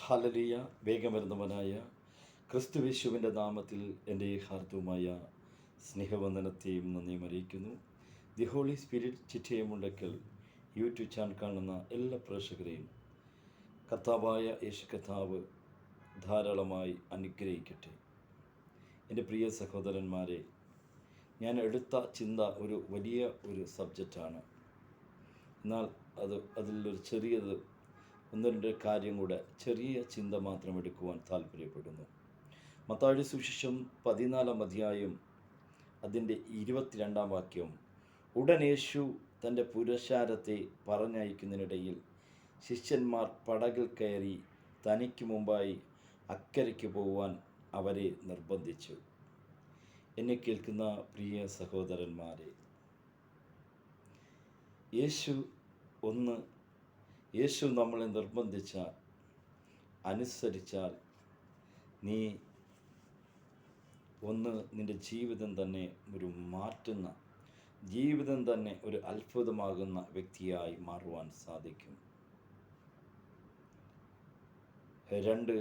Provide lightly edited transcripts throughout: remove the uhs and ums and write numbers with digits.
Hallelujah. വേഗം വരുന്നവനായ ക്രിസ്തുയേശുവിൻ്റെ നാമത്തിൽ എൻ്റെ ഹാർദവുമായ സ്നേഹവന്ദനത്തെയും നന്ദിയും അറിയിക്കുന്നു. The Holy Spirit Chittayamundakkal YouTube channel കാണുന്ന എല്ലാ പ്രേക്ഷകരെയും കർത്താവായ യേശു കർത്താവ് ധാരാളമായി അനുഗ്രഹിക്കട്ടെ. എൻ്റെ പ്രിയ സഹോദരന്മാരെ, ഞാൻ എടുത്ത ചിന്ത ഒരു വലിയ സബ്ജക്റ്റാണ്. എന്നാൽ അതിലൊരു ചെറിയത് ഒന്ന് രണ്ട് കാര്യം കൂടെ ചെറിയ ചിന്ത മാത്രം എടുക്കുവാൻ താല്പര്യപ്പെടുന്നു. മത്തായിയുടെ സുവിശേഷം 14 അധ്യായം അതിൻ്റെ 22 വാക്യം. ഉടൻ യേശു തൻ്റെ പുരുഷാരത്തെ പറഞ്ഞയക്കുന്നതിനിടയിൽ ശിഷ്യന്മാർ പടകിൽ കയറി തനിക്ക് മുമ്പായി അക്കരയ്ക്ക് പോകുവാൻ അവരെ നിർബന്ധിച്ചു. എന്നെ കേൾക്കുന്ന പ്രിയ സഹോദരന്മാരെ, യേശു നമ്മളെ നിർബന്ധിച്ചാൽ, അനുസരിച്ചാൽ, നിൻ്റെ ജീവിതം തന്നെ ഒരു മാറ്റുന്ന, ജീവിതം തന്നെ ഒരു അത്ഭുതമാകുന്ന വ്യക്തിയായി മാറുവാൻ സാധിക്കും. 2,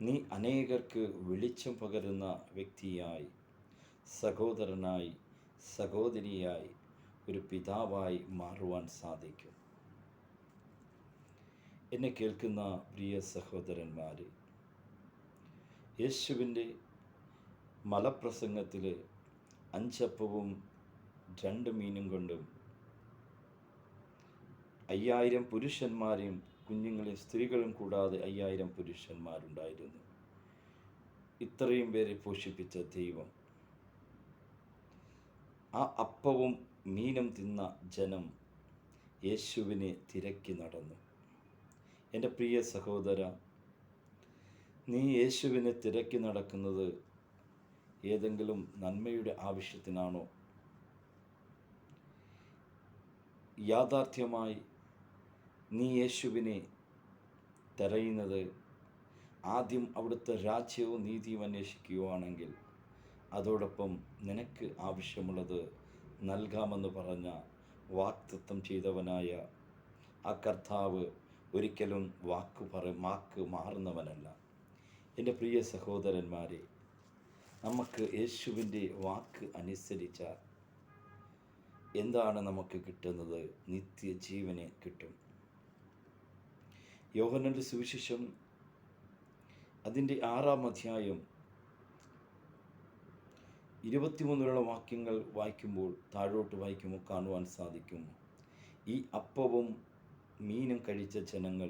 നീ അനേകർക്ക് വെളിച്ചം പകരുന്ന വ്യക്തിയായി, സഹോദരനായി, സഹോദരിയായി, ഒരു പിതാവായി മാറുവാൻ സാധിക്കും. എന്നെ കേൾക്കുന്ന പ്രിയ സഹോദരന്മാരെ, യേശുവിൻ്റെ മലപ്രസംഗത്തിൽ 5 അപ്പവും 2 മീനും കൊണ്ടും 5000 പുരുഷന്മാരെയും കുഞ്ഞുങ്ങളെയും സ്ത്രീകളും കൂടാതെ 5000 പുരുഷന്മാരുണ്ടായിരുന്നു. ഇത്രയും പേരെ പോഷിപ്പിച്ച ദൈവം, ആ അപ്പവും മീനും തിന്ന ജനം യേശുവിനെ തിരക്കി നടന്നു. എൻ്റെ പ്രിയ സഹോദര, നീ യേശുവിനെ തിരക്കി നടക്കുന്നത് ഏതെങ്കിലും നന്മയുടെ ആവശ്യത്തിനാണോ? യാഥാർത്ഥ്യമായി നീ യേശുവിനെ തിരയുന്നത് ആദ്യം അവിടുത്തെ രാജ്യവും നീതിയും അന്വേഷിക്കുകയാണെങ്കിൽ, അതോടൊപ്പം നിനക്ക് ആവശ്യമുള്ളത് നൽകാമെന്ന് പറഞ്ഞ വാഗ്ദത്തം ചെയ്തവനായ ആ കർത്താവ് ഒരിക്കലും വാക്ക് മാറുന്നവനല്ല. എൻ്റെ പ്രിയ സഹോദരന്മാരെ, നമുക്ക് യേശുവിൻ്റെ വാക്ക് അനുസരിച്ചാൽ എന്താണ് നമുക്ക് കിട്ടുന്നത്? നിത്യജീവനെ കിട്ടും. യോഹന്നാന്റെ സുവിശേഷം അതിൻ്റെ 6 അധ്യായം 23 വാക്യങ്ങൾ വായിക്കുമ്പോൾ, താഴോട്ട് വായിക്കുമ്പോൾ കാണുവാൻ സാധിക്കും, ഈ അപ്പവും മീനും കഴിച്ച ജനങ്ങൾ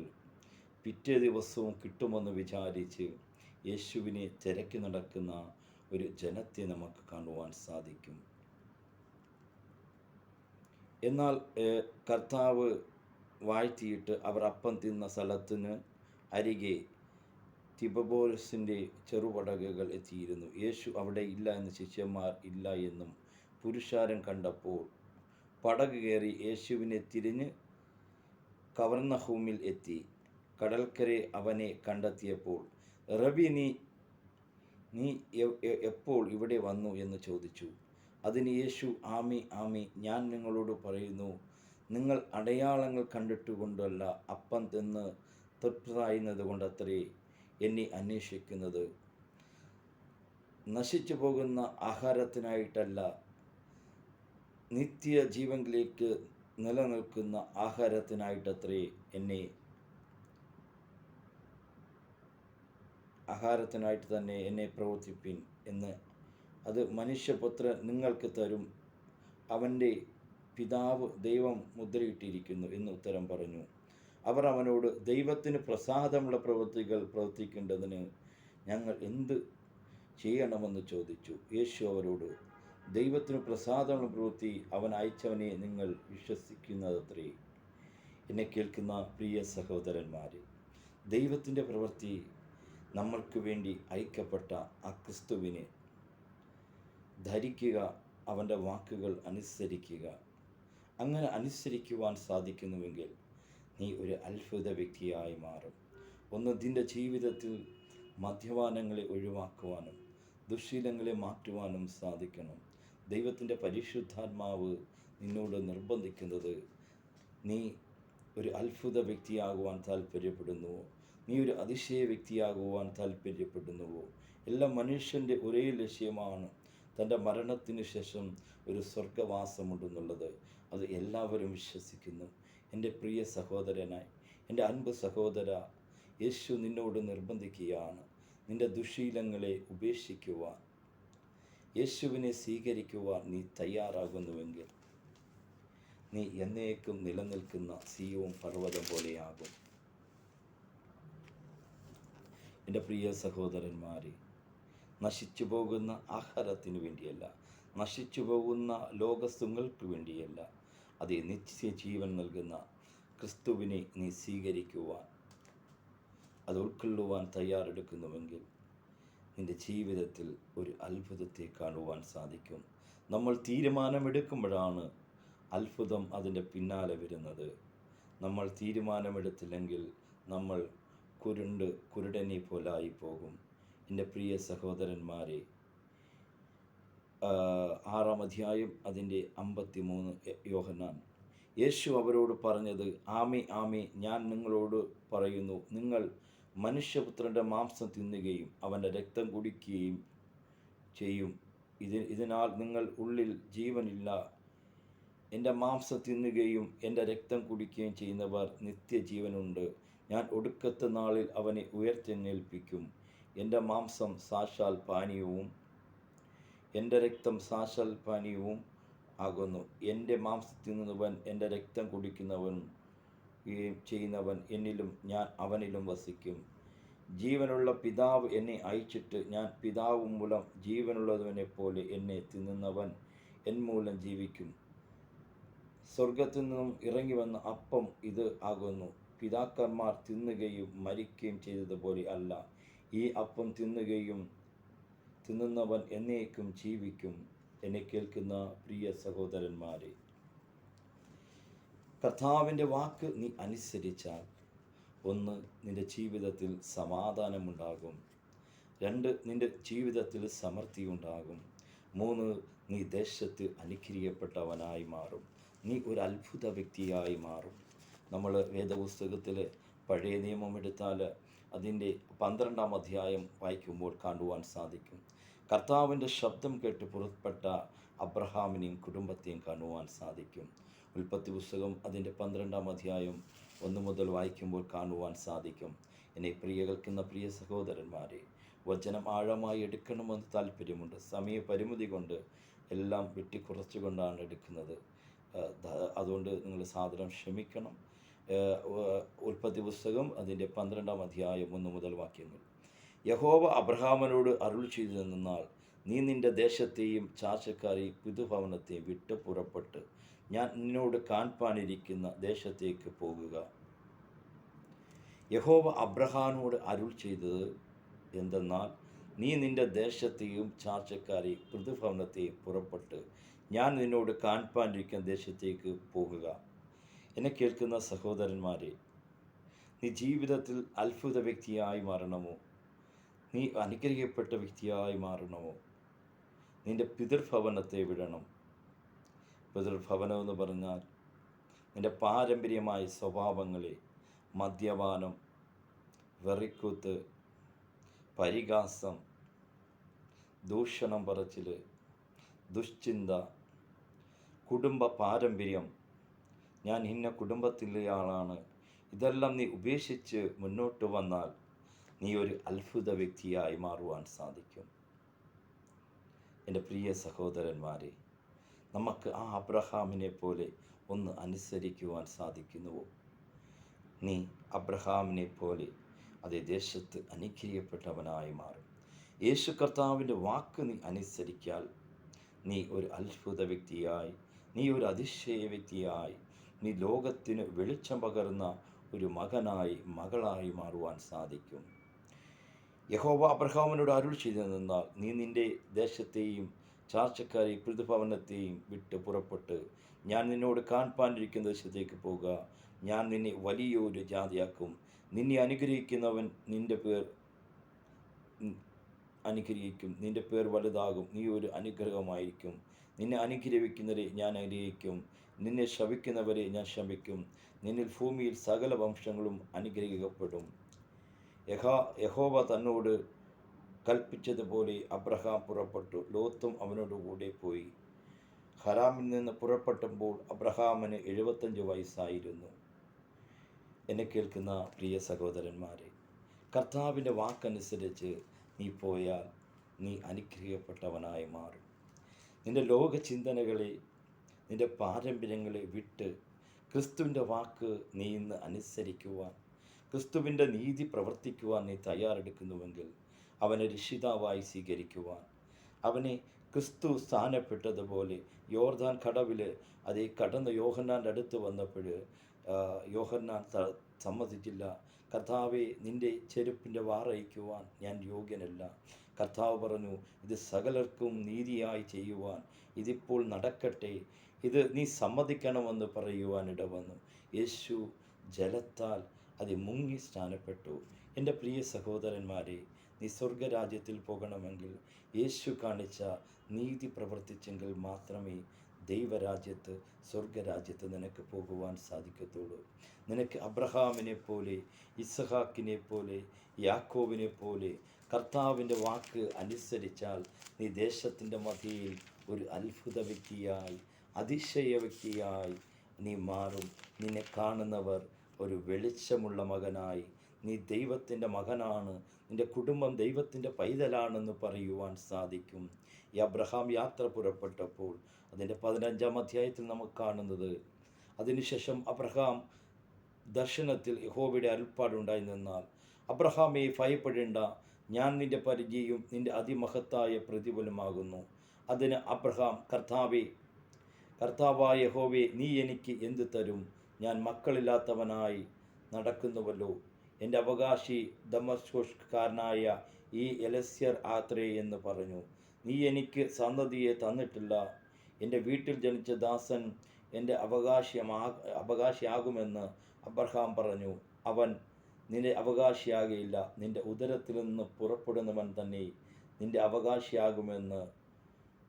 പിറ്റേ ദിവസവും കിട്ടുമെന്ന് വിചാരിച്ച് യേശുവിനെ തിരക്കി നടക്കുന്ന ഒരു ജനത്തെ നമുക്ക് കാണുവാൻ സാധിക്കും. എന്നാൽ കർത്താവ് വാഴ്ത്തിയിട്ട് അവർ അപ്പം തിന്ന സ്ഥലത്തിന് അരികെ തിബേരിയാസിൻ്റെ ചെറുപടകുകൾ എത്തിയിരുന്നു. യേശു അവിടെ ഇല്ല എന്ന് ശിഷ്യന്മാർ ഇല്ല എന്നും പുരുഷാരം കണ്ടപ്പോൾ പടക് കയറി യേശുവിനെ തിരിഞ്ഞ് കവർന്നഹൂമിൽ എത്തി. കടൽക്കരെ അവനെ കണ്ടെത്തിയപ്പോൾ, റബി, നീ എപ്പോൾ ഇവിടെ വന്നു എന്ന് ചോദിച്ചു. അതിന് യേശു, ആമി ആമി, ഞാൻ നിങ്ങളോട് പറയുന്നു, നിങ്ങൾ അടയാളങ്ങൾ കണ്ടിട്ടുകൊണ്ടല്ല, അപ്പം തിന്ന് തൃപ്തരായുന്നത് കൊണ്ടത്രേ എന്നെ അന്വേഷിക്കുന്നത്. നശിച്ചു പോകുന്ന ആഹാരത്തിനായിട്ടല്ല, നിത്യജീവനിലേക്ക് നിലനിൽക്കുന്ന ആഹാരത്തിനായിട്ടത്രേ ആഹാരത്തിനായിട്ട് തന്നെ എന്നെ പ്രവർത്തിപ്പിൻ എന്ന് അത് മനുഷ്യപുത്രൻ നിങ്ങൾക്ക് തരും, അവൻ്റെ പിതാവ് ദൈവം മുദ്രയിട്ടിരിക്കുന്നു എന്ന് ഉത്തരം പറഞ്ഞു. അവർ അവനോട്, ദൈവത്തിന് പ്രസാദമുള്ള പ്രവൃത്തികൾ പ്രവർത്തിക്കേണ്ടതിന് ഞങ്ങൾ എന്ത് ചെയ്യണമെന്ന് ചോദിച്ചു. യേശു അവരോട്, ദൈവത്തിന് പ്രസാദമുള്ള പ്രവൃത്തി അവൻ അയച്ചവനെ നിങ്ങൾ വിശ്വസിക്കുന്നതത്രേ. എന്നെ കേൾക്കുന്ന പ്രിയ സഹോദരന്മാരെ, ദൈവത്തിൻ്റെ പ്രവൃത്തി നമ്മൾക്ക് വേണ്ടി അയക്കപ്പെട്ട ആ ക്രിസ്തുവിനെ ധരിക്കുക, അവൻ്റെ വാക്കുകൾ അനുസരിക്കുക. അങ്ങനെ അനുസരിക്കുവാൻ സാധിക്കുന്നുവെങ്കിൽ നീ ഒരു അത്ഭുത വ്യക്തിയായി മാറും. നിൻ്റെ ജീവിതത്തിൽ മദ്യപാനങ്ങളെ ഒഴിവാക്കുവാനും ദുശ്ശീലങ്ങളെ മാറ്റുവാനും സാധിക്കണം. ദൈവത്തിൻ്റെ പരിശുദ്ധാത്മാവ് നിന്നോട് നിർബന്ധിക്കുന്നത്, നീ ഒരു അത്ഭുത വ്യക്തിയാകുവാൻ താല്പര്യപ്പെടുന്നുവോ? നീ ഒരു അതിശയ വ്യക്തിയാകുവാൻ താല്പര്യപ്പെടുന്നുവോ? എല്ലാ മനുഷ്യൻ്റെ ഒരേ ലക്ഷ്യമാണ് തൻ്റെ മരണത്തിന് ശേഷം ഒരു സ്വർഗവാസമുണ്ടെന്നുള്ളത്. അത് എല്ലാവരും വിശ്വസിക്കുന്നു. എൻ്റെ പ്രിയ സഹോദരനായി, എൻ്റെ അൻപ് സഹോദര, യേശു നിന്നോട് നിർബന്ധിക്കുകയാണ് നിൻ്റെ ദുശീലങ്ങളെ ഉപേക്ഷിക്കുവാൻ. യേശുവിനെ സ്വീകരിക്കുവാൻ നീ തയ്യാറാകുന്നുവെങ്കിൽ നീ എന്നേക്കും നിലനിൽക്കുന്ന സിയോൻ പർവ്വതം പോലെയാകും. എൻ്റെ പ്രിയ സഹോദരന്മാരെ, നശിച്ചു പോകുന്ന ആഹാരത്തിന് വേണ്ടിയല്ല, നശിച്ചു പോകുന്ന ലോകസുഖങ്ങൾക്ക് വേണ്ടിയല്ല, അതേ നിത്യജീവൻ നൽകുന്ന ക്രിസ്തുവിനെ നീ സ്വീകരിക്കുവാൻ, അത് ഉൾക്കൊള്ളുവാൻ തയ്യാറെടുക്കുന്നുവെങ്കിൽ നിൻ്റെ ജീവിതത്തിൽ ഒരു അത്ഭുതത്തെ കാണുവാൻ സാധിക്കും. നമ്മൾ തീരുമാനമെടുക്കുമ്പോഴാണ് അത്ഭുതം അതിൻ്റെ പിന്നാലെ വരുന്നത്. നമ്മൾ തീരുമാനമെടുത്തില്ലെങ്കിൽ നമ്മൾ കുരുടനെ പോലായി പോകും. എൻ്റെ പ്രിയ സഹോദരന്മാരെ, 6-ാം അധ്യായം അതിൻ്റെ 53 യോഹന്നാൻ. യേശു അവരോട് പറഞ്ഞത്, ആമേ ആമേ ഞാൻ നിങ്ങളോട് പറയുന്നു, നിങ്ങൾ മനുഷ്യപുത്രൻ്റെ മാംസം തിന്നുകയും അവൻ്റെ രക്തം കുടിക്കുകയും ചെയ്യും. ഇതിനാൽ നിങ്ങൾ ഉള്ളിൽ ജീവനില്ല. എൻ്റെ മാംസം തിന്നുകയും എൻ്റെ രക്തം കുടിക്കുകയും ചെയ്യുന്നവർ നിത്യജീവനുണ്ട്. ഞാൻ ഒടുക്കത്തെ നാളിൽ അവനെ ഉയർത്തെഴുന്നേൽപ്പിക്കും. എൻ്റെ മാംസം സാക്ഷാൽ പാനീയവും എൻ്റെ രക്തം സാക്ഷാൽ പാനീയവും ആകുന്നു. എൻ്റെ മാംസം തിന്നുന്നവൻ എൻ്റെ രക്തം കുടിക്കുന്നവൻ ചെയ്യുന്നവൻ എന്നിലും ഞാൻ അവനിലും വസിക്കും. ജീവനുള്ള പിതാവ് എന്നെ അയച്ചിട്ട് ഞാൻ പിതാവ് മൂലം ജീവനുള്ളവനെ പോലെ എന്നെ തിന്നുന്നവൻ എൻ മൂലം ജീവിക്കും. സ്വർഗത്തിൽ നിന്നും ഇറങ്ങി വന്ന അപ്പം ഇത് ആകുന്നു. പിതാക്കന്മാർ തിന്നുകയും മരിക്കുകയും ചെയ്തതുപോലെ അല്ല, ഈ അപ്പം തിന്നുന്നവൻ എന്നേക്കും ജീവിക്കും. എന്നെ കേൾക്കുന്ന പ്രിയ സഹോദരന്മാരെ, കർത്താവിൻ്റെ വാക്ക് നീ അനുസരിച്ചാൽ, 1, നിൻ്റെ ജീവിതത്തിൽ സമാധാനമുണ്ടാകും. 2, നിൻ്റെ ജീവിതത്തിൽ സമൃദ്ധി ഉണ്ടാകും. 3, നീ ദേശത്ത് അനുഗ്രഹിക്കപ്പെട്ടവനായി മാറും. നീ ഒരു അത്ഭുത വ്യക്തിയായി മാറും. നമ്മൾ വേദപുസ്തകത്തിൽ പഴയ നിയമം എടുത്താൽ അതിൻ്റെ 12-ാം അധ്യായം വായിക്കുമ്പോൾ കാണുവാൻ സാധിക്കും. കർത്താവിൻ്റെ ശബ്ദം കേട്ട് പുറപ്പെട്ട അബ്രഹാമിനെയും കുടുംബത്തെയും കാണുവാൻ സാധിക്കും. ഉൽപ്പത്തി പുസ്തകം അതിൻ്റെ 12-ാം അധ്യായം 1 മുതൽ വായിക്കുമ്പോൾ കാണുവാൻ സാധിക്കും. എന്നെ കേൾക്കുന്ന പ്രിയ സഹോദരന്മാരെ, വചനം ആഴമായി എടുക്കണമെന്ന് താല്പര്യമുണ്ട്. സമയപരിമിതി കൊണ്ട് എല്ലാം വെട്ടിക്കുറച്ചുകൊണ്ടാണ് എടുക്കുന്നത്. അതുകൊണ്ട് നിങ്ങൾ സാദരം ക്ഷമിക്കണം. ഉൽപ്പത്തി പുസ്തകം അതിൻ്റെ 12-ാം അധ്യായം 1 മുതൽ വാക്യങ്ങൾ. യഹോവ അബ്രഹാമിനോട് അരുൾ ചെയ്തെന്നാൽ, നീ നിൻ്റെ ദേശത്തെയും ചാർച്ചക്കാരെയും പിതൃഭവനത്തെയും വിട്ട് പുറപ്പെട്ട് ഞാൻ നിന്നോട് കാൺപാനിരിക്കുന്ന ദേശത്തേക്ക് പോകുക. യഹോവ അബ്രഹാമിനോട് അരുൾ ചെയ്തത് എന്തെന്നാൽ, നീ നിൻ്റെ ദേശത്തെയും ചാർച്ചക്കാരെയും പിതൃഭവനത്തെയും പുറപ്പെട്ട് ഞാൻ നിന്നോട് കാൺപാനിരിക്കുന്ന ദേശത്തേക്ക് പോകുക. എന്നെ കേൾക്കുന്ന സഹോദരന്മാരെ, നീ ജീവിതത്തിൽ അത്ഭുത വ്യക്തിയായി മാറണമോ? നീ അനുഗ്രഹിക്കപ്പെട്ട വ്യക്തിയായി മാറണമോ? നിൻ്റെ പിതൃഭവനത്തെ വിടണം. പിതൃഭവനം എന്ന് പറഞ്ഞാൽ നിൻ്റെ പാരമ്പര്യമായ സ്വഭാവങ്ങളെ, മദ്യപാനം, വെറിക്കൂത്ത്, പരിഹാസം, ദൂഷണം പറച്ചിൽ, ദുശ്ചിന്ത, കുടുംബ പാരമ്പര്യം, ഞാൻ ഇന്ന കുടുംബത്തിലെ ആളാണ്, ഇതെല്ലാം നീ ഉപേക്ഷിച്ച് മുന്നോട്ട് വന്നാൽ നീ ഒരു അത്ഭുത വ്യക്തിയായി മാറുവാൻ സാധിക്കും. എൻ്റെ പ്രിയ സഹോദരന്മാരെ, നമുക്ക് ആ അബ്രഹാമിനെ പോലെ ഒന്ന് അനുസരിക്കുവാൻ സാധിക്കുന്നുവോ? നീ അബ്രഹാമിനെ പോലെ അതേ ദേശത്ത് അനുഗ്രഹിക്കപ്പെട്ടവനായി മാറും. യേശു കർത്താവിൻ്റെ വാക്ക് നീ അനുസരിച്ചാൽ നീ ഒരു അത്ഭുത വ്യക്തിയായി, നീ ഒരു അതിശയ വ്യക്തിയായി, നീ ലോകത്തിന് വെളിച്ചം പകർന്ന ഒരു മകനായി, മകളായി മാറുവാൻ സാധിക്കും. യഹോവ അബ്രഹാമിനോട് അരുൾ ചെയ്തെന്നാൽ, നീ നിൻ്റെ ദേശത്തെയും ചാർച്ചക്കാരെയും പിതൃഭവനത്തെയും വിട്ട് പുറപ്പെട്ട് ഞാൻ നിന്നോട് കാൺപാനിരിക്കുന്ന ദേശത്തേക്ക് പോകുക. ഞാൻ നിന്നെ വലിയൊരു ജാതിയാക്കും. നിന്നെ അനുഗ്രഹിക്കുന്നവൻ നിൻ്റെ പേർ അനുഗ്രഹിക്കും. നിൻ്റെ പേർ വലുതാകും. നീ ഒരു അനുഗ്രഹമായിരിക്കും. നിന്നെ അനുഗ്രഹിക്കുന്നവരെ ഞാൻ അനുഗ്രഹിക്കും. നിന്നെ ശപിക്കുന്നവരെ ഞാൻ ശപിക്കും. നിന്നിൽ ഭൂമിയിൽ സകല വംശങ്ങളും അനുഗ്രഹിക്കപ്പെടും. യഹോവ തന്നോട് കൽപ്പിച്ചതുപോലെ അബ്രഹാം പുറപ്പെട്ടു. ലോത്തും അവനോടുകൂടെ പോയി. ഹരാമിൽ നിന്ന് പുറപ്പെട്ടപ്പോൾ അബ്രഹാമിന് 75 വയസ്സായിരുന്നു. എന്നെ കേൾക്കുന്ന പ്രിയ സഹോദരന്മാരെ, കർത്താവിൻ്റെ വാക്കനുസരിച്ച് നീ പോയാൽ നീ അനുഗ്രഹിക്കപ്പെട്ടവനായി മാറും. നിൻ്റെ ലോക ചിന്തനകളെ, നിൻ്റെ പാരമ്പര്യങ്ങളെ വിട്ട് ക്രിസ്തുവിൻ്റെ വാക്ക് നീ ഇന്ന് അനുസരിക്കുവാൻ, ക്രിസ്തുവിൻ്റെ നീതി പ്രവർത്തിക്കുവാൻ നീ തയ്യാറെടുക്കുന്നുവെങ്കിൽ അവനെ രക്ഷിതാവായി സ്വീകരിക്കുവാൻ, അവനെ ക്രിസ്തു സ്ഥാനപ്പെട്ടതുപോലെ യോർദാൻ കടവിൽ അതേ കടന്ന് യോഹന്നാൻ്റെ അടുത്ത് വന്നപ്പോൾ യോഹന്നാൻ സമ്മതിച്ചില്ല. കർത്താവെ, നിൻ്റെ ചെരുപ്പിൻ്റെ വാറയിക്കുവാൻ ഞാൻ യോഗ്യനല്ല. കർത്താവ് പറഞ്ഞു, ഇത് സകലർക്കും നീതിയായി ചെയ്യുവാൻ ഇതിപ്പോൾ നടക്കട്ടെ, ഇത് നീ സമ്മതിക്കണമെന്ന് പറയുവാൻ ഇടവന്നു. യേശു ജലത്താൽ അത് മുങ്ങി സ്ഥാനപ്പെട്ടു. എൻ്റെ പ്രിയ സഹോദരന്മാരെ, നീ സ്വർഗരാജ്യത്തിൽ പോകണമെങ്കിൽ യേശു കാണിച്ച നീതി പ്രവർത്തിച്ചെങ്കിൽ മാത്രമേ ദൈവരാജ്യത്ത്, സ്വർഗരാജ്യത്ത് നിനക്ക് പോകുവാൻ സാധിക്കത്തുള്ളൂ. നിനക്ക് അബ്രഹാമിനെ പോലെ, ഇസഹാക്കിനെ പോലെ, യാക്കോബിനെ പോലെ കർത്താവിൻ്റെ വാക്ക് അനുസരിച്ചാൽ നീ ദേശത്തിൻ്റെ മധ്യയിൽ ഒരു അത്ഭുത വ്യക്തിയായി, അതിശയ വ്യക്തിയായി നീ മാറും. നിന്നെ കാണുന്നവർ ഒരു വെളിച്ചമുള്ള മകനായി, നീ ദൈവത്തിൻ്റെ മകനാണ്, നിൻ്റെ കുടുംബം ദൈവത്തിൻ്റെ പൈതലാണെന്ന് പറയുവാൻ സാധിക്കും. ഈ അബ്രഹാം യാത്ര പുറപ്പെട്ടപ്പോൾ അതിൻ്റെ 15-ാം അധ്യായത്തിൽ നമുക്ക് കാണുന്നത്, അതിനുശേഷം അബ്രഹാം ദർശനത്തിൽ യഹോവയുടെ അരുൾപ്പാടുണ്ടായി നിന്നാൽ, അബ്രഹാമേ, ഭയപ്പെടേണ്ട, ഞാൻ നിൻ്റെ പരിചയം നിൻ്റെ അതിമഹത്തായ പ്രതിഫലമാകുന്നു. അതിന് അബ്രഹാം, കർത്താവായ യഹോവേ, നീ എനിക്ക് എന്ത് തരും? ഞാൻ മക്കളില്ലാത്തവനായി നടക്കുന്നുവല്ലോ. എൻ്റെ അവകാശി ദമസ്കൊസ്കാരനായ ഈ എലസ്യർ ആത്രേ എന്ന് പറഞ്ഞു. നീ എനിക്ക് സന്തതിയെ തന്നിട്ടില്ല. എൻ്റെ വീട്ടിൽ ജനിച്ച ദാസൻ എൻ്റെ അവകാശിയാകുമെന്ന് അബ്രഹാം പറഞ്ഞു. അവൻ, നിന്റെ അവകാശിയാകയില്ല, നിൻ്റെ ഉദരത്തിൽ നിന്ന് പുറപ്പെടുന്നവൻ തന്നെ നിൻ്റെ അവകാശിയാകുമെന്ന്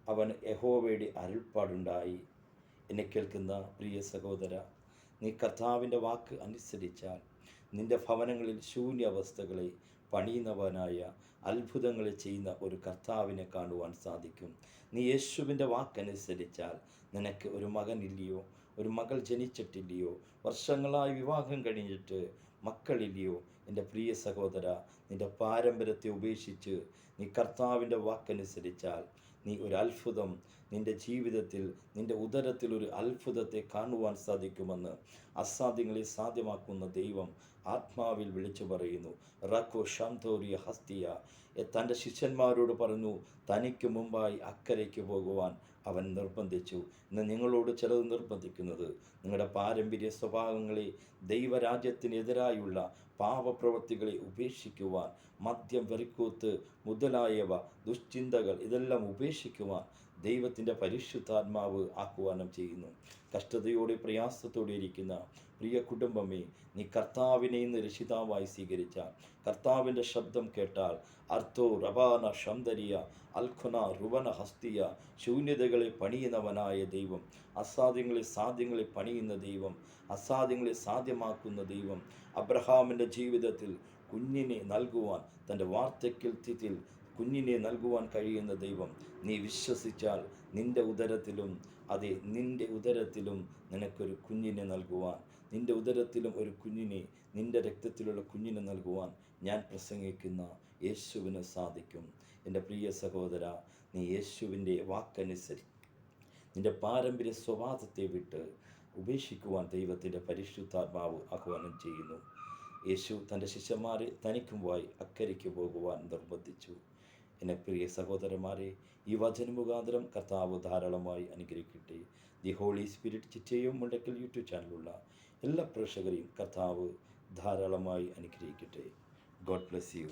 അവൻ യഹോവയുടെ അരുൾപ്പാടുണ്ടായി. എന്നെ കേൾക്കുന്ന പ്രിയ സഹോദര, നീ കർത്താവിൻ്റെ വാക്ക് അനുസരിച്ചാൽ നിൻ്റെ ഭവനങ്ങളിൽ ശൂന്യാവസ്ഥകളെ പണിയുന്നവനായ, അത്ഭുതങ്ങളെ ചെയ്യുന്ന ഒരു കർത്താവിനെ കാണുവാൻ സാധിക്കും. നീ യേശുവിൻ്റെ വാക്കനുസരിച്ചാൽ നിനക്ക് ഒരു മകനില്ലയോ, ഒരു മകൾ ജനിച്ചിട്ടില്ലയോ, വർഷങ്ങളായി വിവാഹം കഴിഞ്ഞിട്ട് മക്കളില്ലയോ, എൻ്റെ പ്രിയ സഹോദര, നിൻ്റെ പാരമ്പര്യത്തെ ഉപേക്ഷിച്ച് നീ കർത്താവിൻ്റെ വാക്കനുസരിച്ചാൽ നീ ഒരു അത്ഭുതം നിൻ്റെ ജീവിതത്തിൽ, നിൻ്റെ ഉദരത്തിൽ ഒരു അത്ഭുതത്തെ കാണുവാൻ സാധിക്കുമെന്ന് അസാധ്യങ്ങളെ സാധ്യമാക്കുന്ന ദൈവം ആത്മാവിൽ വിളിച്ചു പറയുന്നു. റക്കോ ഷാംതോരിയ ഹസ്തിയ തൻ്റെ ശിഷ്യന്മാരോട് പറഞ്ഞു, തനിക്ക് മുമ്പായി അക്കരയ്ക്ക് പോകുവാൻ അവൻ നിർബന്ധിച്ചു. ഇന്ന് നിങ്ങളോട് ചിലത് നിർബന്ധിക്കുന്നത്, നിങ്ങളുടെ പാരമ്പര്യ സ്വഭാവങ്ങളെ, ദൈവരാജ്യത്തിനെതിരായുള്ള പാപപ്രവൃത്തികളെ ഉപേക്ഷിക്കുവാൻ, മദ്യം, വെറിക്കൂത്ത് മുതലായവ, ദുശ്ചിന്തകൾ ഇതെല്ലാം ഉപേക്ഷിക്കുവാൻ ദൈവത്തിൻ്റെ പരിശുദ്ധാത്മാവ് ആഹ്വാനം ചെയ്യുന്നു. കഷ്ടതയോടെ, പ്രയാസത്തോടെ ഇരിക്കുന്ന പ്രിയ കുടുംബമേ, നീ കർത്താവിനെ ഇന്ന് രക്ഷിതാവായി സ്വീകരിച്ചാൽ, കർത്താവിൻ്റെ ശബ്ദം കേട്ടാൽ, അർത്ഥോ റബാന ഷംദരിയ അൽഖുന റുവന ഹസ്തിയ, ശൂന്യതകളെ പണിയുന്നവനായ ദൈവം, അസാധ്യങ്ങളെ സാധ്യങ്ങളെ പണിയുന്ന ദൈവം, അസാധ്യങ്ങളെ സാധ്യമാക്കുന്ന ദൈവം അബ്രഹാമിൻ്റെ ജീവിതത്തിൽ കുഞ്ഞിനെ നൽകുവാൻ, തൻ്റെ വാർദ്ധക്യത്തിൽ കുഞ്ഞിനെ നൽകുവാൻ കഴിയുന്ന ദൈവം, നീ വിശ്വസിച്ചാൽ നിൻ്റെ ഉദരത്തിലും, അതെ, നിൻ്റെ ഉദരത്തിലും നിനക്കൊരു കുഞ്ഞിനെ നൽകുവാൻ, നിൻ്റെ ഉദരത്തിലും ഒരു കുഞ്ഞിനെ, നിൻ്റെ രക്തത്തിലുള്ള കുഞ്ഞിനെ നൽകുവാൻ ഞാൻ പ്രസംഗിക്കുന്ന യേശുവിന് സാധിക്കും. എൻ്റെ പ്രിയ സഹോദര, നീ യേശുവിൻ്റെ വാക്കനുസരിച്ച് നിൻ്റെ പാരമ്പര്യ സ്വഭാവത്തെ വിട്ട് ഉപേക്ഷിക്കുവാൻ ദൈവത്തിൻ്റെ പരിശുദ്ധാത്മാവ് ആഹ്വാനം ചെയ്യുന്നു. യേശു തൻ്റെ ശിഷ്യന്മാരെ തനിക്കുമായി അക്കരയ്ക്ക് പോകുവാൻ നിർബന്ധിച്ചു. എന്നെ പ്രിയ സഹോദരന്മാരെ, ഈ വചനമുഖാന്തരം കർത്താവ് ധാരാളമായി അനുഗ്രഹിക്കട്ടെ. The Holy Spirit Chittayamundakkal YouTube ചാനലുള്ള എല്ലാ പ്രേക്ഷകരെയും കർത്താവ് ധാരാളമായി അനുഗ്രഹിക്കട്ടെ. God bless U.